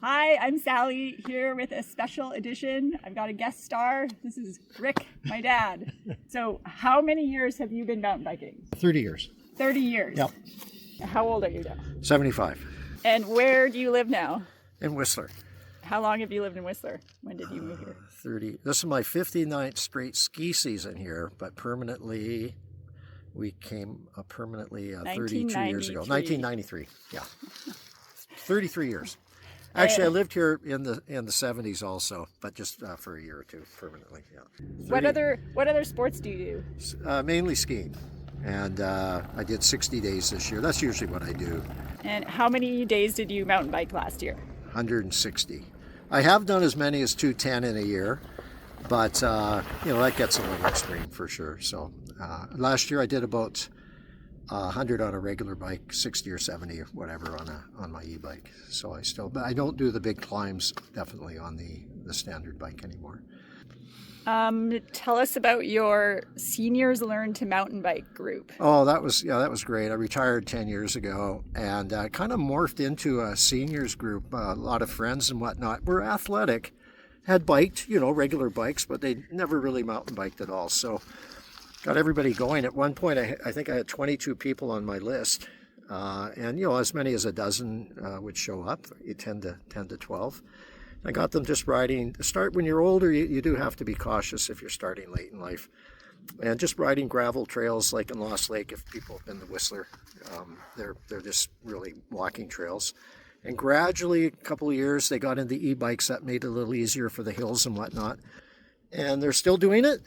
Hi, I'm Sally here with a special edition. I've got a guest star. This is Rick, my dad. So, how many years have you been mountain biking? 30 years. 30 years. Yep. How old are you now? 75. And where do you live now? In Whistler. How long have you lived in Whistler? When did you move here? 30. This is my 59th straight ski season here, but permanently, we came permanently 32 years ago. 1993. Yeah. 33 years. Actually, I lived here in the 70s also, but just for a year or two permanently. Yeah. 30, What other sports do you do? Mainly skiing, and I did 60 days this year. That's usually what I do. And how many days did you mountain bike last year? 160. I have done as many as 210 in a year, but that gets a little extreme for sure. So last year I did about 100 on a regular bike, 60 or 70 or whatever on my e-bike. So but I don't do the big climbs definitely on the standard bike anymore. Tell us about your Seniors Learn to Mountain Bike group. Oh, that was great. I retired 10 years ago and kind of morphed into a seniors group. A lot of friends and whatnot. We're athletic, had biked, regular bikes, but they never really mountain biked at all. So got everybody going. At one point, I think I had 22 people on my list, and as many as a dozen would show up, 10 to 12. I got them just riding. When you're older, you do have to be cautious if you're starting late in life, and just riding gravel trails like in Lost Lake. If people have been to Whistler, they're just really walking trails. And gradually, a couple of years, they got into e-bikes that made it a little easier for the hills and whatnot. And they're still doing it.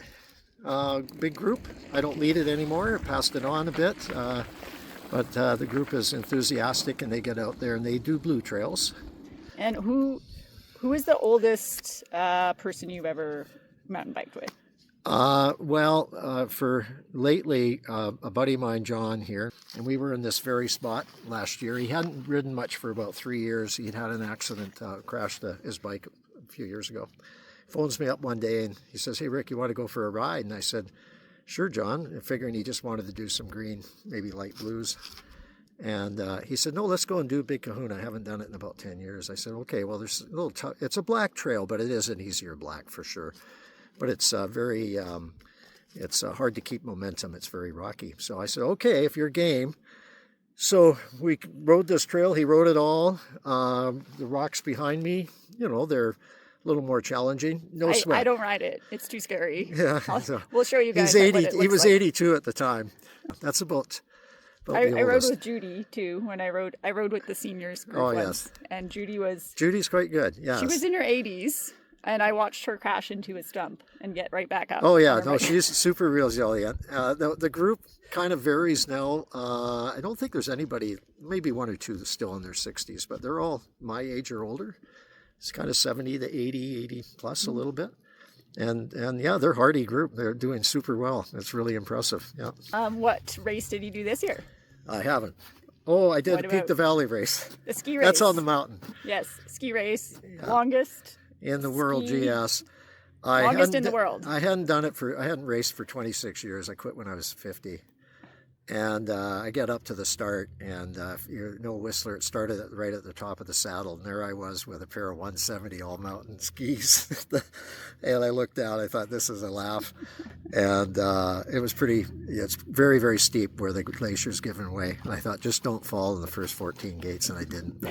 Big group. I don't lead it anymore. I passed it on a bit, but the group is enthusiastic and they get out there and they do blue trails. And who is the oldest person you've ever mountain biked with? For lately, a buddy of mine, John, here, and we were in this very spot last year. He hadn't ridden much for about 3 years. He'd had an accident, crashed his bike a few years ago. Phones me up one day and he says, "Hey Rick, you want to go for a ride?" And I said, "Sure, John," figuring he just wanted to do some green, maybe light blues. And he said, "No, let's go and do Big Kahuna. I haven't done it in about 10 years. I said, "Okay, well, there's a little it's a black trail, but it is an easier black for sure. But it's it's hard to keep momentum. It's very rocky." So I said, "Okay, if you're game." So we rode this trail. He rode it all. The rocks behind me, they're a little more challenging. No sweat. I don't ride it. It's too scary. Yeah. We'll show you guys. He's 80. What it He was like. 82 at the time. That's about I the rode oldest. with Judy too when I rode with the seniors group Oh, once. yes. And Judy's quite good. Yes. she was in her 80s, and I watched her crash into a stump and get right back up. Oh yeah, on her no, bike. she's super resilient. The group kind of varies now. I don't think there's anybody, maybe one or two that's still in their 60s, but they're all my age or older. It's kind of 70 to 80 plus a little bit. And yeah, they're hardy group. They're doing super well. It's really impressive. Yeah. What race did you do this year? I haven't. Oh, I did What the about Peak to Valley race. The ski race. That's on the mountain. Yes, ski race. Longest. In the world, Ski. GS. Longest in the world. I hadn't raced for 26 years. I quit when I was 50. And I get up to the start, and if you know Whistler, it started right at the top of the saddle, and there I was with a pair of 170 all mountain skis. And I looked down, I thought, this is a laugh. And it was it's very, very steep where the glacier's given way. And I thought, just don't fall in the first 14 gates, and I didn't.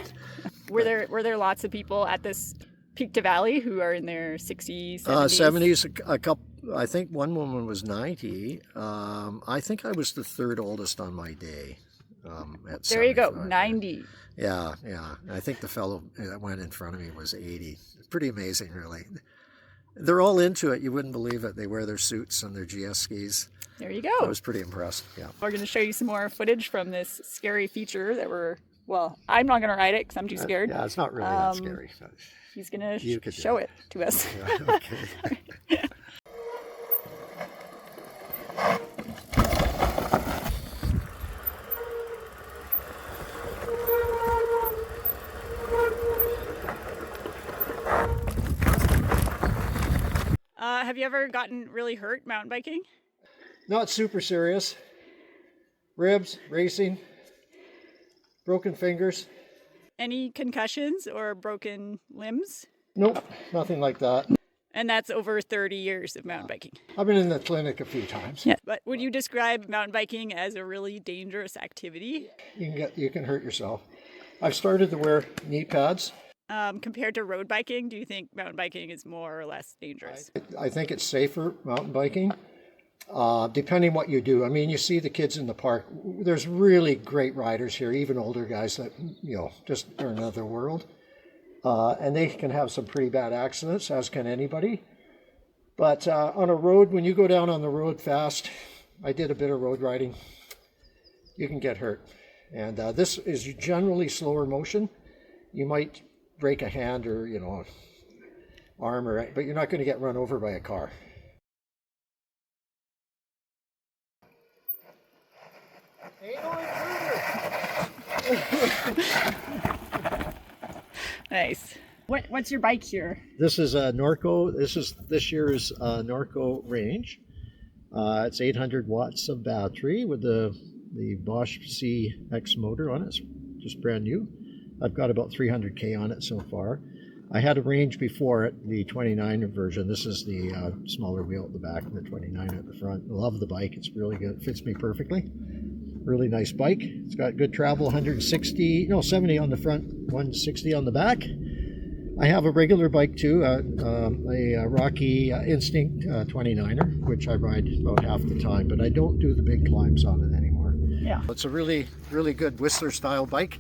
Were there lots of people at this Peak to Valley who are in their 60s, 70s? 70s, a couple. I think one woman was 90. I think I was the third oldest on my day. At There you go, 75. 90. Yeah. I think the fellow that went in front of me was 80. Pretty amazing, really. They're all into it. You wouldn't believe it. They wear their suits and their GS skis. There you I go. was pretty impressed. Yeah. We're going to show you some more footage from this scary feature that I'm not going to ride it because I'm too scared. Yeah, it's not really that scary. He's going You to could do show it. it to us. Yeah, okay. Have you ever gotten really hurt mountain biking? Not super serious. Ribs, racing, broken fingers. Any concussions or broken limbs? Nope, nothing like that. And that's over 30 years of mountain biking. I've been in the clinic a few times. Yeah. But would you describe mountain biking as a really dangerous activity? You can hurt yourself. I've started to wear knee pads. Compared to road biking, do you think mountain biking is more or less dangerous? I think it's safer mountain biking, depending what you do. I mean, you see the kids in the park. There's really great riders here, even older guys that, just are in another world. And they can have some pretty bad accidents, as can anybody. But on a road, when you go down on the road fast, I did a bit of road riding, you can get hurt. And this is generally slower motion. You might break a hand or, arm, but you're not going to get run over by a car. Ain't no intruder. Nice. What's your bike here? This is a Norco. This year's Norco range. It's 800 watts of battery with the Bosch CX motor on it. It's just brand new. I've got about 300k on it so far. I had a range before it, the 29 version. This is the smaller wheel at the back and the 29 at the front. I love the bike. It's really good. It fits me perfectly. Really nice bike. It's got good travel, 70 on the front, 160 on the back. I have a regular bike too, a Rocky Instinct 29er, which I ride about half the time, but I don't do the big climbs on it anymore. Yeah. It's a really, really good Whistler style bike.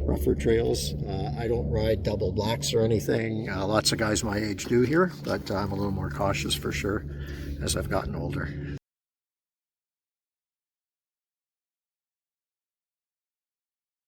Rougher trails. I don't ride double blacks or anything. Lots of guys my age do here, but I'm a little more cautious for sure as I've gotten older.